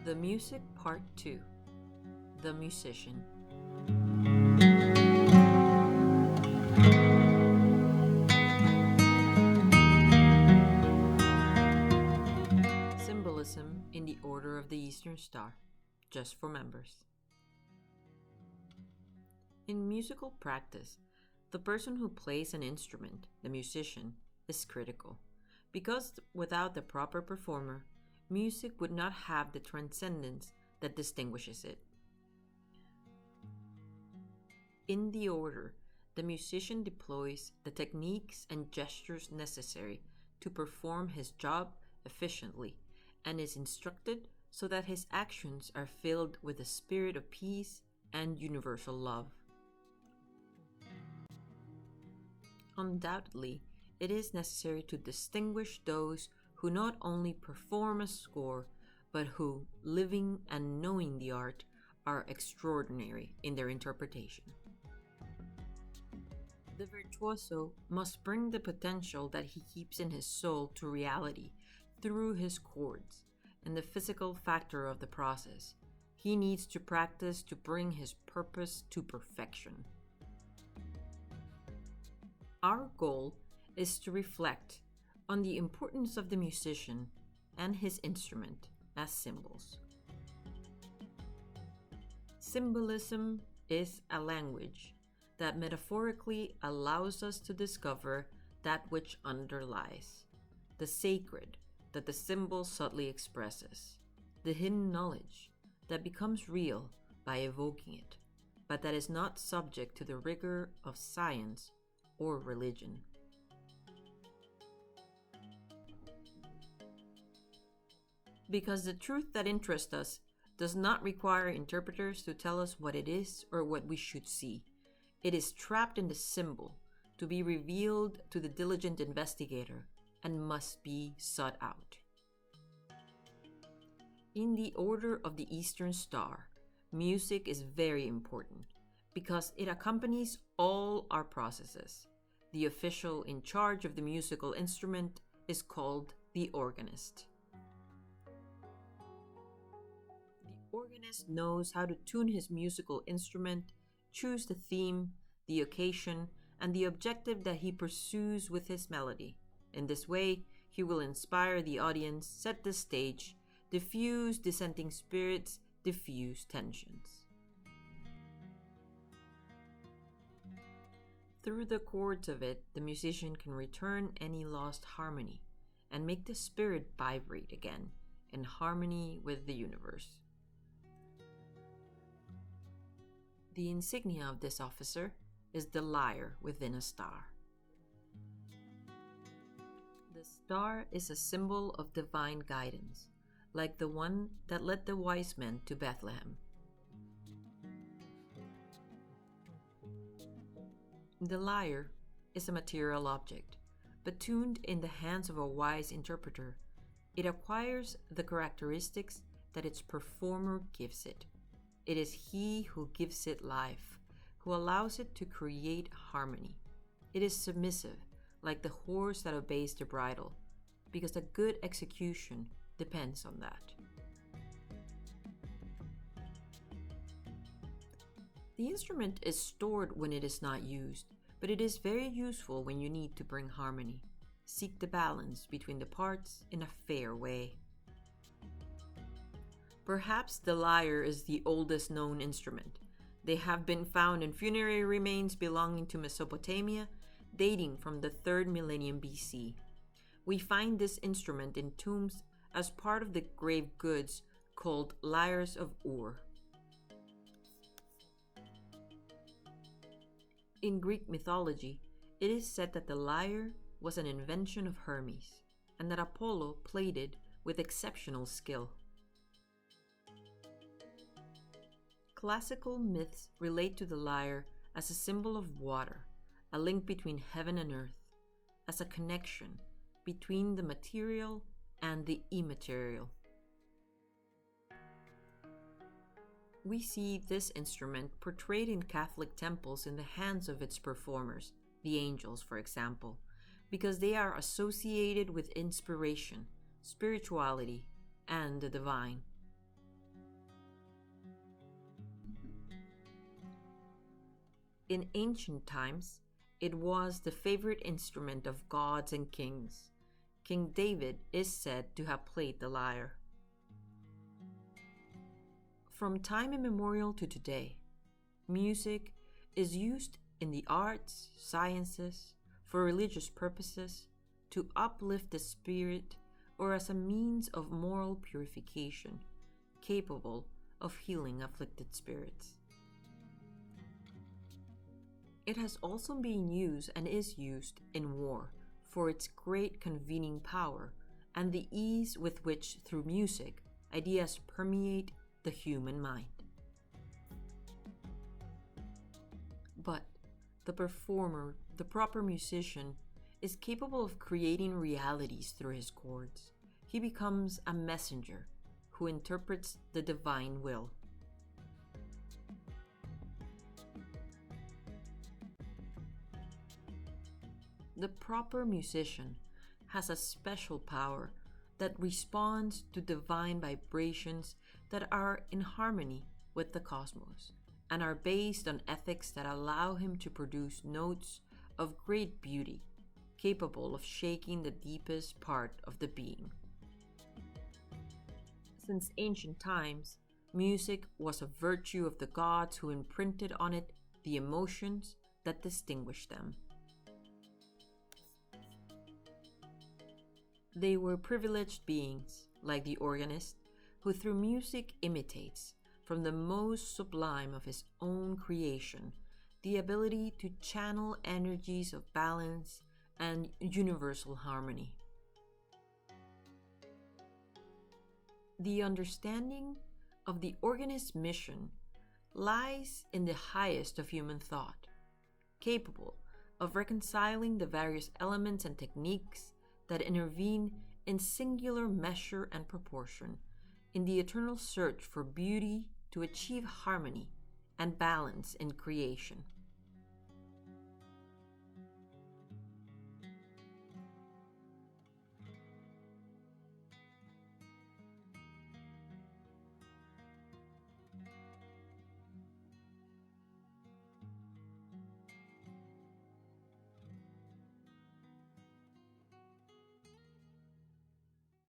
The Music Part 2. The Musician. Symbolism in the Order of the Eastern Star, just for members. In musical practice, the person who plays an instrument, the musician, is critical, because without the proper performer, music would not have the transcendence that distinguishes it. In the order, the musician deploys the techniques and gestures necessary to perform his job efficiently and is instructed so that his actions are filled with a spirit of peace and universal love. Undoubtedly, it is necessary to distinguish those who not only perform a score, but who, living and knowing the art, are extraordinary in their interpretation. The virtuoso must bring the potential that he keeps in his soul to reality through his chords and the physical factor of the process. He needs to practice to bring his purpose to perfection. Our goal is to reflect on the importance of the musician and his instrument as symbols. Symbolism is a language that metaphorically allows us to discover that which underlies, the sacred that the symbol subtly expresses, the hidden knowledge that becomes real by evoking it, but that is not subject to the rigor of science or religion. Because the truth that interests us does not require interpreters to tell us what it is or what we should see. It is trapped in the symbol to be revealed to the diligent investigator and must be sought out. In the Order of the Eastern Star, music is very important because it accompanies all our processes. The official in charge of the musical instrument is called the organist. The organist knows how to tune his musical instrument, choose the theme, the occasion, and the objective that he pursues with his melody. In this way, he will inspire the audience, set the stage, diffuse dissenting spirits, diffuse tensions. Through the chords of it, the musician can return any lost harmony and make the spirit vibrate again in harmony with the universe. The insignia of this officer is the lyre within a star. The star is a symbol of divine guidance, like the one that led the wise men to Bethlehem. The lyre is a material object, but tuned in the hands of a wise interpreter, it acquires the characteristics that its performer gives it. It is he who gives it life, who allows it to create harmony. It is submissive, like the horse that obeys the bridle, because a good execution depends on that. The instrument is stored when it is not used, but it is very useful when you need to bring harmony. Seek the balance between the parts in a fair way. Perhaps the lyre is the oldest known instrument. They have been found in funerary remains belonging to Mesopotamia, dating from the 3rd millennium BC. We find this instrument in tombs as part of the grave goods called lyres of Ur. In Greek mythology, it is said that the lyre was an invention of Hermes, and that Apollo played it with exceptional skill. Classical myths relate to the lyre as a symbol of water, a link between heaven and earth, as a connection between the material and the immaterial. We see this instrument portrayed in Catholic temples in the hands of its performers, the angels, for example, because they are associated with inspiration, spirituality, and the divine. In ancient times, it was the favorite instrument of gods and kings. King David is said to have played the lyre. From time immemorial to today, music is used in the arts, sciences, for religious purposes, to uplift the spirit, or as a means of moral purification, capable of healing afflicted spirits. It has also been used and is used in war for its great convening power and the ease with which, through music, ideas permeate the human mind. But the performer, the proper musician, is capable of creating realities through his chords. He becomes a messenger who interprets the divine will. The proper musician has a special power that responds to divine vibrations that are in harmony with the cosmos and are based on ethics that allow him to produce notes of great beauty, capable of shaking the deepest part of the being. Since ancient times, music was a virtue of the gods who imprinted on it the emotions that distinguished them. They were privileged beings, like the organist, who through music imitates, from the most sublime of his own creation, the ability to channel energies of balance and universal harmony. The understanding of the organist's mission lies in the highest of human thought, capable of reconciling the various elements and techniques that intervene in singular measure and proportion in the eternal search for beauty to achieve harmony and balance in creation.